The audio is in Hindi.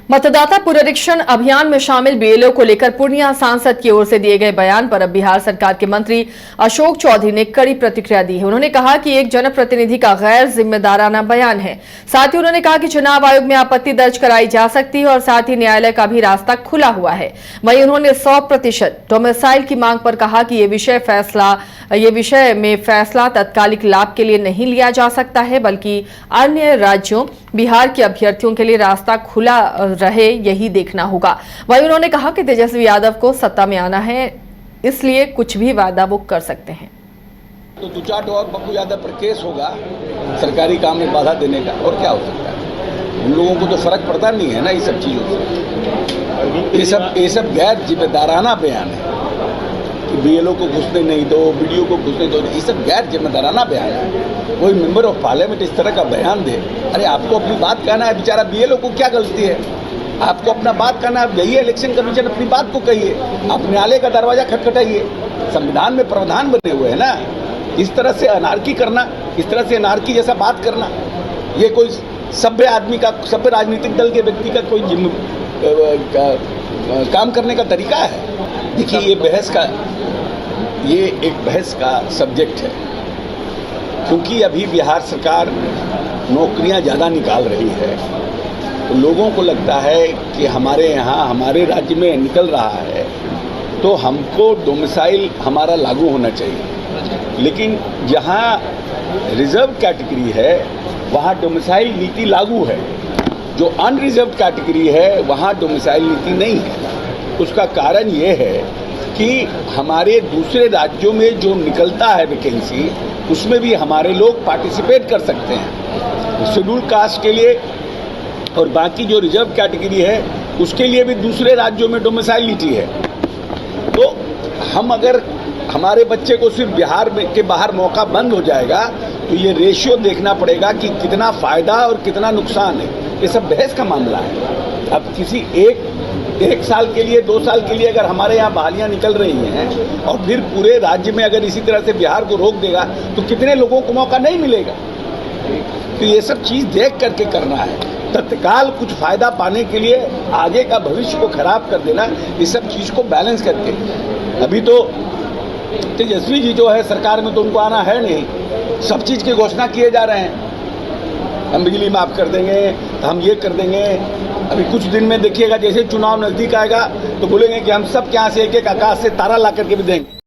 मतदाता पुनरीक्षण अभियान में शामिल बीएलओ को लेकर पूर्णिया सांसद की ओर से दिए गए बयान पर अब बिहार सरकार के मंत्री अशोक चौधरी ने कड़ी प्रतिक्रिया दी है। उन्होंने कहा कि एक जनप्रतिनिधि का गैर जिम्मेदाराना बयान है। साथ ही उन्होंने कहा कि चुनाव आयोग में आपत्ति दर्ज कराई जा सकती है और साथ ही न्यायालय का भी रास्ता खुला हुआ है। वहीं उन्होंने 100% डोमिसाइल की मांग पर कहा कि ये विषय में फैसला तत्कालिक लाभ के लिए नहीं लिया जा सकता है, बल्कि अन्य राज्यों बिहार के अभ्यर्थियों के लिए रास्ता खुला रहे, यही देखना होगा। वहीं उन्होंने कहा कि तेजस्वी यादव को सत्ता में आना है, इसलिए कुछ भी वादा वो कर सकते हैं। तो 2-4 और पप्पू यादव पर केस होगा सरकारी काम में बाधा देने का, और क्या हो सकता है। उन लोगों को तो फर्क पड़ता नहीं है ना ये सब चीज़ों से। ये सब गैर जिम्मेदाराना बयान है कि बीएलओ को घुसने नहीं दो, बीडीओ को घुसने दो, ये सब गैर जिम्मेदाराना बयान है। कोई मेंबर ऑफ पार्लियामेंट इस तरह का बयान दे, अरे आपको अपनी बात कहना है, बेचारा बीएलओ को क्या गलती है, आपको अपना बात कहना है, जाइए इलेक्शन कमीशन अपनी बात को कहिए, आप न्यायालय का दरवाजा खटखटाइए। संविधान में प्रावधान बने हुए हैं ना। इस तरह से अनार्की करना, इस तरह से अनार्की जैसा बात करना, ये कोई सभ्य आदमी का, सभ्य राजनीतिक दल के व्यक्ति का कोई काम करने का तरीका है। देखिए ये एक बहस का सब्जेक्ट है, क्योंकि अभी बिहार सरकार नौकरियां ज़्यादा निकाल रही है, तो लोगों को लगता है कि हमारे यहाँ हमारे राज्य में निकल रहा है तो हमको डोमिसाइल हमारा लागू होना चाहिए। लेकिन जहाँ रिजर्व कैटेगरी है वहाँ डोमिसाइल नीति लागू है, जो अनरिजर्व कैटेगरी है वहाँ डोमिसाइल नीति नहीं है। उसका कारण ये है कि हमारे दूसरे राज्यों में जो निकलता है वैकेंसी, उसमें भी हमारे लोग पार्टिसिपेट कर सकते हैं। शेड्यूल कास्ट के लिए और बाकी जो रिजर्व कैटेगरी है उसके लिए भी दूसरे राज्यों में डोमिसाइलिटी है। तो हम अगर हमारे बच्चे को सिर्फ बिहार में के बाहर मौका बंद हो जाएगा तो ये रेशियो देखना पड़ेगा कि कितना फ़ायदा और कितना नुकसान है। ये सब बहस का मामला है। अब किसी एक साल के लिए, 2 साल के लिए अगर हमारे यहाँ बहालियाँ निकल रही हैं और फिर पूरे राज्य में अगर इसी तरह से बिहार को रोक देगा तो कितने लोगों को मौका नहीं मिलेगा। तो ये सब चीज़ देख करके करना है। तत्काल कुछ फ़ायदा पाने के लिए आगे का भविष्य को खराब कर देना, इस सब चीज़ को बैलेंस करके। अभी तो तेजस्वी जी जो है सरकार में, तो उनको आना है नहीं, सब चीज़ की घोषणा किए जा रहे हैं। हम बिजली माफ़ कर देंगे, तो हम ये कर देंगे। अभी कुछ दिन में देखिएगा, जैसे चुनाव नज़दीक आएगा तो बोलेंगे कि हम सब के यहाँ से एक आकाश से तारा ला करके भी देंगे।